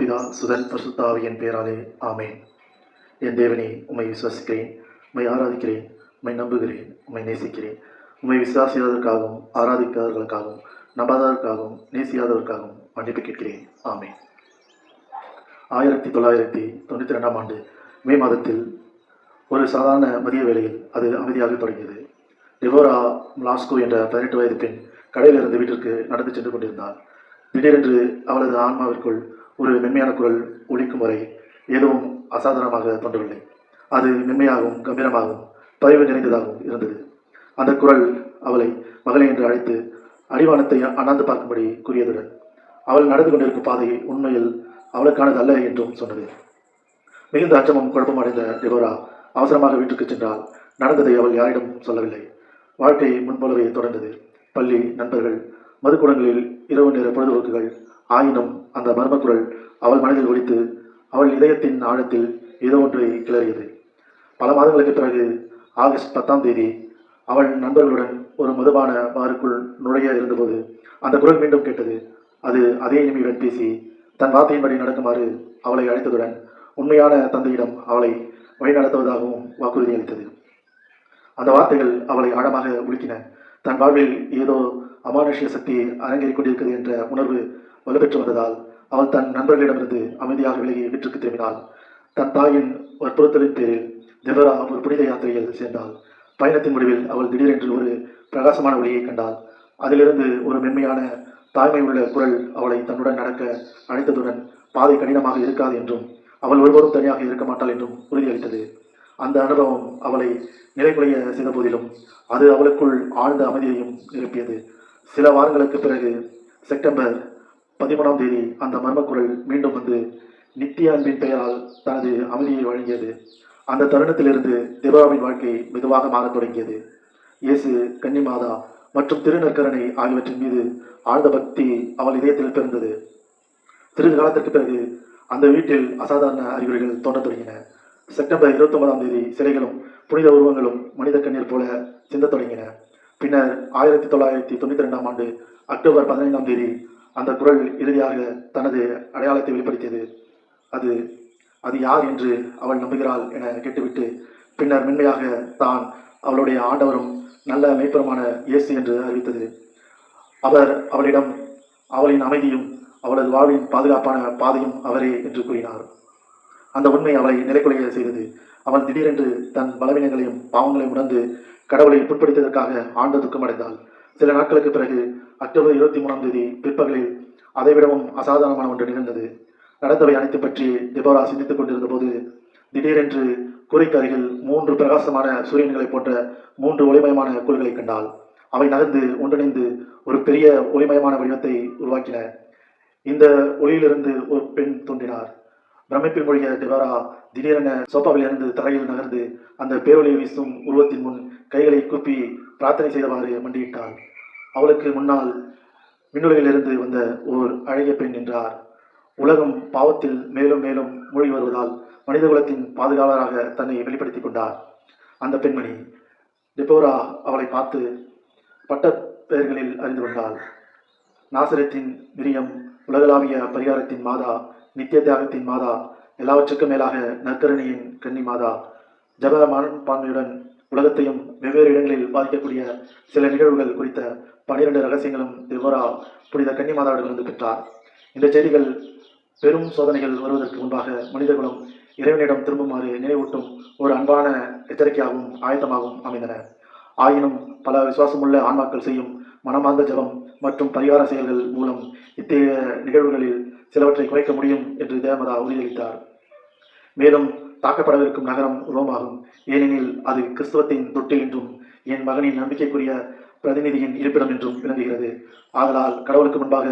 பிதா சுதன் பரிசுத்த ஆவியின் பெயராலே ஆமேன். என் தேவனே, உம்மை விசுவாசிக்கிறேன், உம்மை ஆராதிக்கிறேன், உம்மை நம்புகிறேன், உம்மை நேசிக்கிறேன். உம்மை விசுவாசியாததற்காகவும் ஆராதிக்காதவர்களுக்காகவும் நம்பாததற்காகவும் நேசியாதவர்களுக்காகவும் மன்னிப்பு கேட்கிறேன். ஆமேன். 1992 ஆண்டு மே மாதத்தில் ஒரு சாதாரண மதிய வேளையில் அது அமைதியாக தொடங்கியது. டெபோரா மிலாஸ்கோ என்ற 18 வயது பெண் கடையிலிருந்து வீட்டிற்கு நடந்து சென்று கொண்டிருந்தாள். திடீரென்று அவளது ஆன்மாவிற்குள் ஒரு மென்மையான குரல் ஒலிக்கும் வரை எதுவும் அசாதாரணமாக தோன்றவில்லை. அது மென்மையாகவும் கம்பீரமாகவும் பரிவு நிறைந்ததாகவும் இருந்தது. அந்த குரல் அவளை மகளே என்று அழைத்து அடிவானத்தை அண்ணாந்து பார்க்கும்படி கூறியதுடன் அவள் நடந்து கொண்டிருக்கும் பாதை உண்மையில் அவளுக்கானது அல்ல என்றும் சொன்னது. மிகுந்த அச்சமும் குழப்பம் அடைந்த டெபோரா அவசரமாக வீட்டுக்கு சென்றால் நடந்ததை அவள் யாரிடம் சொல்லவில்லை. வாழ்க்கை முன்போலவே தொடர்ந்தது. பள்ளி, நண்பர்கள், மதுக்கூடங்களில் இரவு நேர பொழுதுபோக்குகள். ஆயினும் அந்த மர்மக்குரல் அவள் மனதில் ஒலித்து அவள் இதயத்தின் ஆழத்தில் ஏதோ ஒன்றை கிளறியது. பல மாதங்களுக்கு பிறகு ஆகஸ்ட் 10 அவள் நண்பர்களுடன் ஒரு மதுபான பாருக்குள் நுழைய இருந்தபோது அந்த குரல் மீண்டும் கேட்டது. அது அதே இனிமையுடன் பேசி தன் வார்த்தையின்படி நடக்குமாறு அவளை அழைத்ததுடன் உண்மையான தந்தையிடம் அவளை வழிநடத்துவதாகவும் வாக்குறுதி அளித்தது. அந்த வார்த்தைகள் அவளை ஆழமாக உலுக்கின. தன் வாழ்வில் ஏதோ அமானுஷ்ய சக்தி அரங்கேறிக் கொண்டிருக்கிறது என்ற உணர்வு வலுப்பெற்று வந்ததால் அவள் தன் நண்பர்களிடமிருந்து அமைதியாக விலகி வீட்டிற்கு திரும்பினாள். தன் தாயின் வற்புறுத்தலின் பேரில் டெபோரா ஒரு புனித யாத்திரையில் சேர்ந்தாள். பயணத்தின் முடிவில் அவள் திடீரென்று ஒரு பிரகாசமான ஒளியை கண்டாள். அதிலிருந்து ஒரு மென்மையான தாய்மை உள்ள குரல் அவளை தன்னுடன் நடக்க அழைத்ததுடன் பாதை கடினமாக இருக்காது என்றும் அவள் ஒருபோதும் தனியாக இருக்க மாட்டாள் என்றும் உறுதியளித்தது. அந்த அனுபவம் அவளை நிலைகுலைய செய்த போதிலும் அது அவளுக்குள் ஆழ்ந்த அமைதியையும் நிரப்பியது. சில வாரங்களுக்கு பிறகு செப்டம்பர் 13 அந்த மர்மக்குரல் மீண்டும் வந்து நித்திய அன்பின் பெயரால் தனது அமைதியை வழங்கியது. அந்த தருணத்திலிருந்து டெபோராவின் வாழ்க்கை மெதுவாக மாறத் தொடங்கியது. இயேசு, கன்னிமாதா மற்றும் திருநற்கரணை ஆகியவற்றின் மீது ஆழ்ந்த பக்தி அவள் இதயத்தில் பிறந்தது. சிறிது காலத்திற்கு பிறகு அந்த வீட்டில் அசாதாரண அறிகுறிகள் தோன்றத் தொடங்கின. செப்டம்பர் 29 சிலைகளும் புனித உருவங்களும் மனித கண்ணீர் போல சிந்தத் தொடங்கின. பின்னர் 1992 ஆண்டு அக்டோபர் 15 அந்த குரல் இறுதியாக தனது அடையாளத்தை வெளிப்படுத்தியது. அது யார் என்று அவள் நம்புகிறாள் என கேட்டுவிட்டு பின்னர் மென்மையாக தான் அவளுடைய ஆண்டவரும் நல்ல மேய்ப்பருமான இயேசு என்று அறிவித்தது. அவர் அவளிடம் அவளின் அமைதியும் அவளது வாழ்வின் பாதுகாப்பான பாதையும் அவரே என்று கூறினார். அந்த உண்மை அவளை நிலைக்குலைய செய்தது. அவள் திடீரென்று தன் பலவீனங்களையும் பாவங்களையும் உணர்ந்து கடவுளை புட்படுத்தியதற்காக ஆழ்ந்த துக்கம் அடைந்தாள். சில நாட்களுக்கு பிறகு அக்டோபர் 23 பிற்பகலில் அதைவிடவும் அசாதாரணமான ஒன்று நிகழ்ந்தது. நடந்தவை அனைத்து பற்றி டெபோரா சிந்தித்துக் கொண்டிருந்த போது திடீரென்று கூரைக்கு அருகில் 3 பிரகாசமான சூரியன்களை போன்ற 3 ஒளிமயமான கோள்களை கண்டாள். அவை நகர்ந்து ஒன்றிணைந்து ஒரு பெரிய ஒளிமயமான வடிவத்தை உருவாக்கின. இந்த ஒளியிலிருந்து ஒரு பெண் தோன்றினார். பிரமிப்பில் மூழ்கிய டெபோரா திடீரென சோபாவிலிருந்து தரையில் நகர்ந்து அந்த பேரொளியை வீசும் உருவத்தின் முன் கைகளை கூப்பி பிரார்த்தனை செய்தவாறு மண்டியிட்டாள். அவளுக்கு முன்னால் விண்ணுலகிலிருந்து வந்த ஓர் அழகிய பெண் நின்றார். உலகம் பாவத்தில் மேலும் மேலும் மூழ்கி வருவதால் மனிதகுலத்தின் பாதுகாவலராக தன்னை வெளிப்படுத்திக் கொண்டார். அந்த பெண்மணி டெபோரா அவளை பார்த்து பட்ட பெயர்களில் அறிந்து கொண்டாள். நாசரேத்தின் மிரியம், உலகளாவிய பரிகாரத்தின் மாதா, நித்திய தியாகத்தின் மாதா, எல்லாவற்றுக்கும் மேலாக நற்கரணியின் கன்னி மாதா. ஜப மனப்பான்மையுடன் உலகத்தையும் வெவ்வேறு இடங்களில் பாதிக்கக்கூடிய சில நிகழ்வுகள் குறித்த 12 ரகசியங்களும் டெபோரா புனித கன்னி மாதாவிடமிருந்து பெற்றார். இந்த செய்திகள் பெரும் சோதனைகள் வருவதற்கு முன்பாக மனிதகுலம் இறைவனிடம் திரும்புமாறு நினைவூட்டும் ஒரு அன்பான எச்சரிக்கையாகவும் ஆயத்தமாகவும் அமைந்தன. ஆயினும் பல விசுவாசமுள்ள ஆன்மாக்கள் செய்யும் மனமார்ந்த ஜபம் மற்றும் பரிகார செயல்கள் மூலம் இத்தகைய நிகழ்வுகளில் சிலவற்றை குறைக்க முடியும் என்று தேவமாதா உறுதியளித்தார். மேலும் தாக்கப்படவிருக்கும் நகரம் ரோமாகும். ஏனெனில் அது கிறிஸ்துவத்தின் தொட்டில் என்றும் என் மகனின் நம்பிக்கைக்குரிய பிரதிநிதியின் இருப்பிடம் என்றும் விளங்குகிறது. ஆதலால் கடவுளுக்கு முன்பாக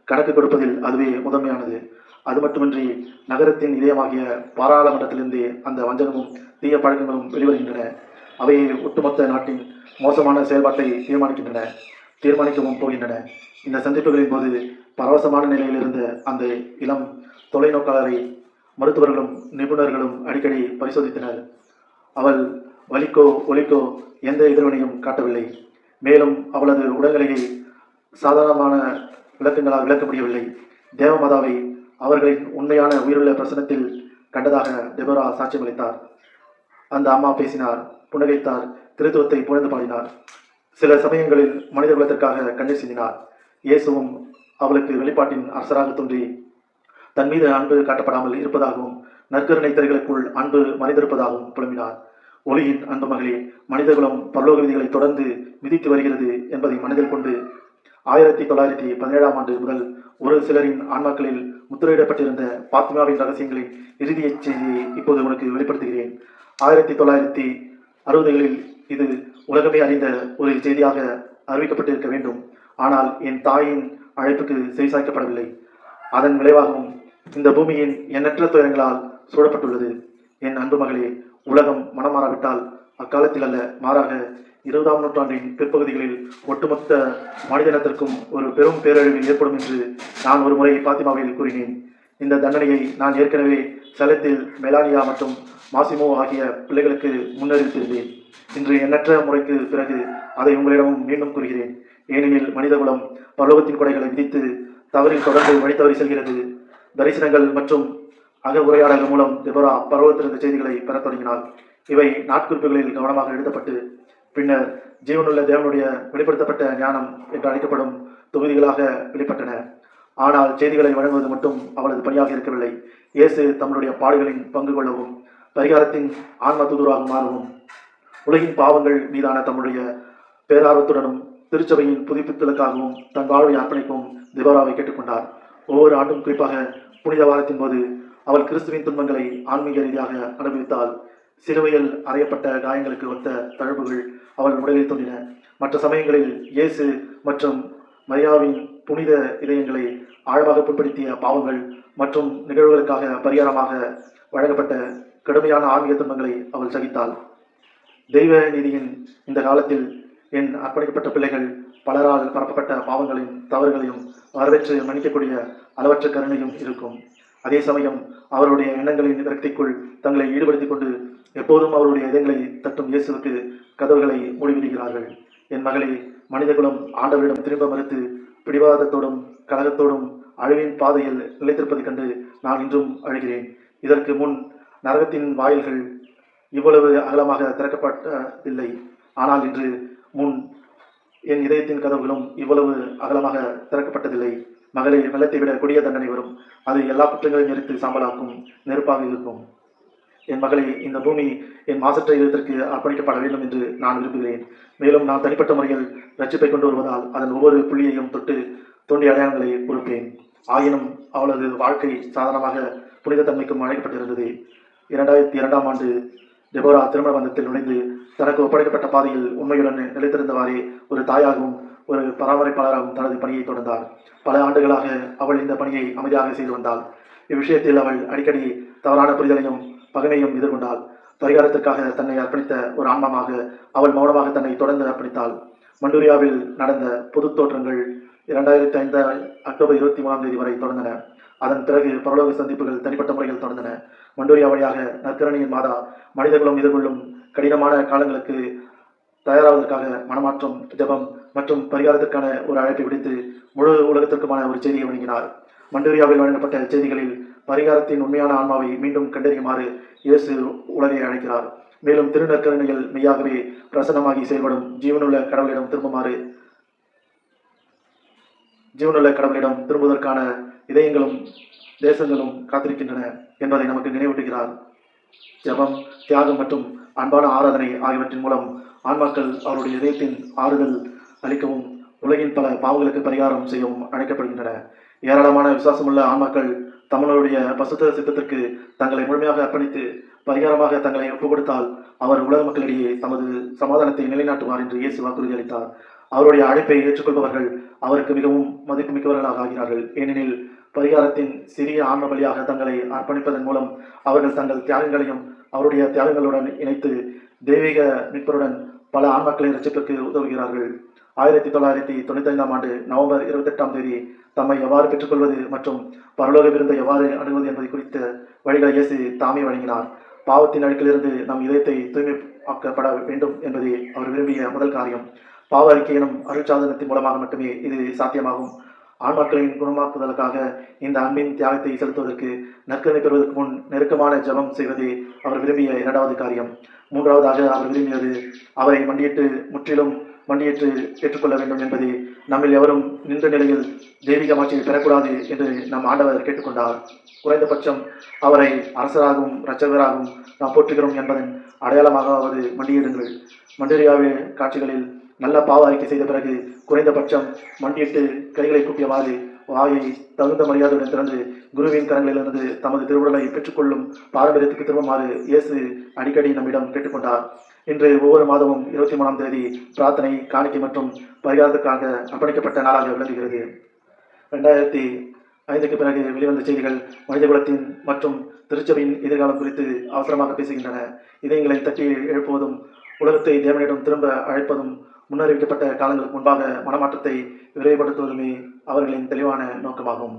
கணக்கு கொடுப்பதில் அதுவே முதன்மையானது. அது மட்டுமின்றி நகரத்தின் இதயமாகிய பாராளுமன்றத்திலிருந்தே அந்த வஞ்சகமும் தீய பழக்கங்களும் வெளிவருகின்றன. அவையே ஒட்டுமொத்த நாட்டின் மோசமான செயல்பாட்டை தீர்மானிக்கவும் போகின்றன. இந்த சந்திப்புகளின் போது பரவசமான நிலையில் இருந்த அந்த இளம் தொலைநோக்காளரை மருத்துவர்களும் நிபுணர்களும் அடிக்கடி பரிசோதித்தனர். அவள் வலிக்கோ ஒலிக்கோ எந்த எதிர்வினையும் காட்டவில்லை. மேலும் அவளது உடல்நிலையை சாதாரணமான விளக்கங்களால் விளக்க முடியவில்லை. தேவமாதாவை அவர்களின் உண்மையான உயிருள்ள பிரசனத்தில் கண்டதாக டெபோரா சாட்சியமளித்தார். அந்த அம்மா பேசினார், புன்னகைத்தார், திருத்துவத்தை புகழ்ந்து பாடினார். சில சமயங்களில் மனித குலத்திற்காக கண்ணீர் சிந்தினார். இயேசுவும் அவளுக்கு வெளிப்பாட்டின் அரசராக தோன்றி தன் மீது அன்பு காட்டப்படாமல் இருப்பதாகவும் நற்கருணை திரைகளுக்குள் அன்பு மறைந்திருப்பதாகவும் புலம்பினார். ஒளியின் அன்பு மகளே, மனிதகுலம் பரலோக விதிகளை தொடர்ந்து விதித்து வருகிறது என்பதை மனதில் கொண்டு 1917 முதல் ஒரு சிலரின் ஆன்மாக்களில் முத்திரையிடப்பட்டிருந்த பாத்திமாவின் ரகசியங்களின் இறுதிய செய்தியை இப்போது உனக்கு வெளிப்படுத்துகிறேன். 1960களில் இது உலகமே அறிந்த ஒரு செய்தியாக அறிவிக்கப்பட்டிருக்க வேண்டும். ஆனால் என் தாயின் அழைப்புக்கு செவிசாய்க்கப்படவில்லை. அதன் விளைவாகவும் இந்த பூமியின் எண்ணற்ற துயரங்களால் சூழப்பட்டுள்ளது. என் அன்பு மகளே, உலகம் மனமாறாவிட்டால் அக்காலத்தில் அல்ல, மாறாக 20ஆம் நூற்றாண்டின் பிற்பகுதிகளில் ஒட்டுமொத்த மனிதனத்திற்கும் ஒரு பெரும் பேரழிவு ஏற்படும் என்று நான் ஒரு முறை பாத்திமாவில் கூறினேன். இந்த தண்டனையை நான் ஏற்கனவே செலத்தில் மெலானியா மற்றும் மாசிமோ ஆகிய பிள்ளைகளுக்கு முன்னறிவித்திருந்தேன். இன்று எண்ணற்ற முறைக்கு பிறகு அதை உங்களிடமும் மீண்டும் கூறுகிறேன். ஏனெனில் மனிதகுலம் பரலோகத்தின் கொடைகளை விதித்து தவறில் தொடர்ந்து வழித்தவறி செல்கிறது. தரிசனங்கள் மற்றும் அக உரையாடல்கள் மூலம் டெபோரா பரலோகத்திலிருந்த செய்திகளை பெறத் தொடங்கினாள். இவை நாட்குறிப்புகளில் கவனமாக எழுதப்பட்டு பின்னர் ஜீவனுள்ள தேவனுடைய வெளிப்படுத்தப்பட்ட ஞானம் என்று அழைக்கப்படும் தொகுதிகளாக வெளிப்பட்டன. ஆனால் செய்திகளை வழங்குவது மட்டும் அவளது பணியாக இருக்கவில்லை. இயேசு தம்முடைய பாடுகளின் பங்கு கொள்ளவும் பரிகாரத்தின் ஆன்ம தூதுவராக மாறவும் உலகின் பாவங்கள் மீதான தம்முடைய பேரார்வத்துடனும் திருச்சபையின் புதுப்பித்தலுக்காகவும் தன் வாழ்வை அர்ப்பணிக்கவும் டெபோராவை கேட்டுக்கொண்டார். ஒவ்வொரு ஆண்டும், குறிப்பாக புனித வாரத்தின் போது அவள் கிறிஸ்துவின் துன்பங்களை ஆன்மீக ரீதியாக அனுபவித்தாள். சிலுவையில் அறையப்பட்ட காயங்களுக்கு ஒத்த தழும்புகள் அவள் உடலில் தோன்றின. மற்ற சமயங்களில் இயேசு மற்றும் மரியாவின் புனித இதயங்களை ஆழமாக புண்படுத்திய பாவங்கள் மற்றும் நிகழ்வுகளுக்காக பரிகாரமாக வழங்கப்பட்ட கடுமையான ஆன்மீக துன்பங்களை அவள் சகித்தாள். தெய்வ நீதியின் இந்த காலத்தில் என் அர்ப்பணிக்கப்பட்ட பிள்ளைகள் பலரால் பரப்பப்பட்ட பாவங்களையும் தவறுகளையும் வரவேற்று மன்னிக்கக்கூடிய அளவற்ற கருணையும் இருக்கும். அதே சமயம் அவருடைய எண்ணங்களின் விரக்திக்குள் தங்களை ஈடுபடுத்திக் கொண்டு எப்போதும் அவருடைய இதயங்களை தட்டும் இயேசுவுக்கு கதவுகளை மூடிவிடுகிறார்கள். என் மகளே, மனிதகுலம் ஆண்டவரிடம் திரும்ப மறுத்து பிடிவாதத்தோடும் கலகத்தோடும் அழிவின் பாதையில் நிலைத்திருப்பதைக் கண்டு நான் இன்றும் அழுகிறேன். இதற்கு முன் நரகத்தின் வாயில்கள் இவ்வளவு அகலமாக திறக்கப்பட்டதில்லை. ஆனால் இன்று முன் என் இதயத்தின் கதவுகளும் இவ்வளவு அகலமாக திறக்கப்பட்டதில்லை. மகளே, வெள்ளத்தை விட கொடிய தண்டனை வரும். அது எல்லா குற்றங்களையும் எரித்து சாம்பலாக்கும் நெருப்பாக இருக்கும். என் மகளே, இந்த பூமி என் மாசற்ற இதயத்திற்கு அர்ப்பணிக்கப்பட வேண்டும் என்று நான் விரும்புகிறேன். மேலும் நான் தனிப்பட்ட முறையில் ரட்சிப்பை கொண்டு வருவதால் அதன் ஒவ்வொரு புள்ளியையும் தொட்டு தோண்டிய அடையாளங்களை பொறுப்பேன். ஆயினும் அவளது வாழ்க்கை சாதாரணமாக புனித தன்மைக்கும் அழைக்கப்பட்டிருந்தது. 2002 டெபோரா திருமண பந்தத்தில் நுழைந்து தனக்கு ஒப்படைக்கப்பட்ட பாதையில் உண்மையுடன் நிலைத்திருந்தவாறே ஒரு தாயாகவும் ஒரு பராமரிப்பாளராகவும் தனது பணியை தொடர்ந்தார். பல ஆண்டுகளாக அவள் இந்த பணியை அமைதியாக செய்து வந்தாள். இவ்விஷயத்தில் அவள் அடிக்கடி தவறான புரிதலையும் பகைமையும் எதிர்கொண்டாள். பரிகாரத்திற்காக தன்னை அர்ப்பணித்த ஒரு ஆன்மமாக அவள் மௌனமாக தன்னை தொடர்ந்து அர்ப்பணித்தாள். மண்டூரியாவில் நடந்த பொது தோற்றங்கள் 2005 அக்டோபர் 23 வரை தொடர்ந்தன. அதன் பிறகு பரலோக சந்திப்புகள் தனிப்பட்ட முறையில் தொடர்ந்தன. மண்டூரியா வழியாக நற்கருணையின் மாதா மனிதர்களும் எதிர்கொள்ளும் கடினமான காலங்களுக்கு தயாராவதற்காக மனமாற்றம், ஜபம் மற்றும் பரிகாரத்திற்கான ஒரு அழைப்பை விடுத்து முழு உலகத்திற்குமான ஒரு செய்தியை வழங்கினார். மண்டூரியாவில் வழங்கப்பட்ட செய்திகளில் பரிகாரத்தின் உண்மையான ஆன்மாவை மீண்டும் கண்டறியுமாறு இயேசு உலகை அழைக்கிறார். மேலும் திருநற்கருணையில் மெய்யாகவே பிரசன்னமாகி செயல்படும் ஜீவனுள்ள கடவுளிடம் திரும்புவதற்கான இதயங்களும் தேசங்களும் காத்திருக்கின்றன என்பதை நமக்கு நினைவூட்டுகிறார். ஜபம், தியாகம் மற்றும் அன்பான ஆராதனை ஆகியவற்றின் மூலம் ஆன்மாக்கள் அவருடைய இதயத்தின் ஆறுதல் அளிக்கவும் உலகின் பல பாவங்களுக்கு பரிகாரம் செய்யவும் அழைக்கப்படுகின்றன. ஏராளமான விசுவாசமுள்ள ஆன்மாக்கள் தமிழருடைய பசுத்த சித்தத்திற்கு தங்களை முழுமையாக அர்ப்பணித்து பரிகாரமாக தங்களை ஒப்புக் கொடுத்தால் அவர் உலக மக்களிடையே தமது சமாதானத்தை நிலைநாட்டுவார் என்று இயேசு வாக்குறுதி அளித்தார். அவருடைய அழைப்பை ஏற்றுக்கொள்பவர்கள் அவருக்கு மிகவும் மதிப்புமிக்கவர்களாக ஆகிறார்கள். ஏனெனில் பரிகாரத்தின் சிறிய ஆன்ம பலியாக தங்களை அர்ப்பணிப்பதன் மூலம் அவர்கள் தங்கள் தியாகங்களையும் அவருடைய தியாகங்களுடன் இணைத்து தெய்வீக மீட்பருடன் பல ஆன்மாக்களை ரட்சிப்பிற்கு உதவுகிறார்கள். 1995 நவம்பர் 28 தம்மை எவ்வாறு பெற்றுக்கொள்வது மற்றும் பரலோக விருந்தை எவ்வாறு அணுகுவது என்பதை குறித்த வழிகளை இயேசு தாமே வழங்கினார். பாவத்தின் அழுக்கிலிருந்து நம் இதயத்தை தூய்மையாக்கப்பட வேண்டும் என்பதே அவர் விரும்பிய முதல் காரியம். பாவ அறிக்கை எனும் அருட்சாதனத்தின் மூலமாக மட்டுமே இது சாத்தியமாகும். ஆன்மாக்களின் குணமாக்குதலுக்காக இந்த அன்பின் தியாகத்தை செலுத்துவதற்கு நற்கருணை பெறுவதற்கு முன் நெருக்கமான ஜெபம் செய்வதே அவர் விரும்பிய இரண்டாவது காரியம். மூன்றாவதாக அவர் விரும்பியது அவரை முற்றிலும் மண்டியிட்டு ஏற்றுக்கொள்ள வேண்டும் என்பதே. நம்மில் எவரும் நின்ற நிலையில் தெய்வீக மாட்சியை பெறக்கூடாது என்று நம் ஆண்டவர் கேட்டுக்கொண்டார். குறைந்தபட்சம் அவரை அரசராகவும் இரட்சகராகவும் நாம் போற்றுகிறோம் என்பதன் அடையாளமாகவது மண்டியிடுங்கள். மண்டேரியாவே காட்சிகளில் நல்ல பாவ அறிக்கை செய்த பிறகு குறைந்தபட்சம் மண்டியிட்டு கைகளை கூப்பியவாறு வாயை தகுந்த மரியாதையுடன் திறந்து குருவின் கரங்களிலிருந்து தமது திருவுடலை பெற்றுக்கொள்ளும் பாரம்பரியத்துக்கு திரும்புமாறு இயேசு அடிக்கடி நம்மிடம் கேட்டுக்கொண்டார். இன்று ஒவ்வொரு மாதமும் 23ஆம் தேதி பிரார்த்தனை, காணிக்கை மற்றும் பரிகாரத்துக்காக அர்ப்பணிக்கப்பட்ட நாளாக விளங்குகிறது. 2005க்கு பிறகு வெளிவந்த செய்திகள் மனிதகுலத்தின் மற்றும் திருச்சபையின் எதிர்காலம் குறித்து அவசரமாக பேசுகின்றன. இதயங்களை தட்டி எழுப்புவதும் உலகத்தை தேவனிடம் திரும்ப அழைப்பதும் முன்னறிவிக்கப்பட்ட காலங்களுக்கு முன்பாக மனமாற்றத்தை விரைவுபடுத்துவதுமே அவர்களின் தெளிவான நோக்கமாகும்.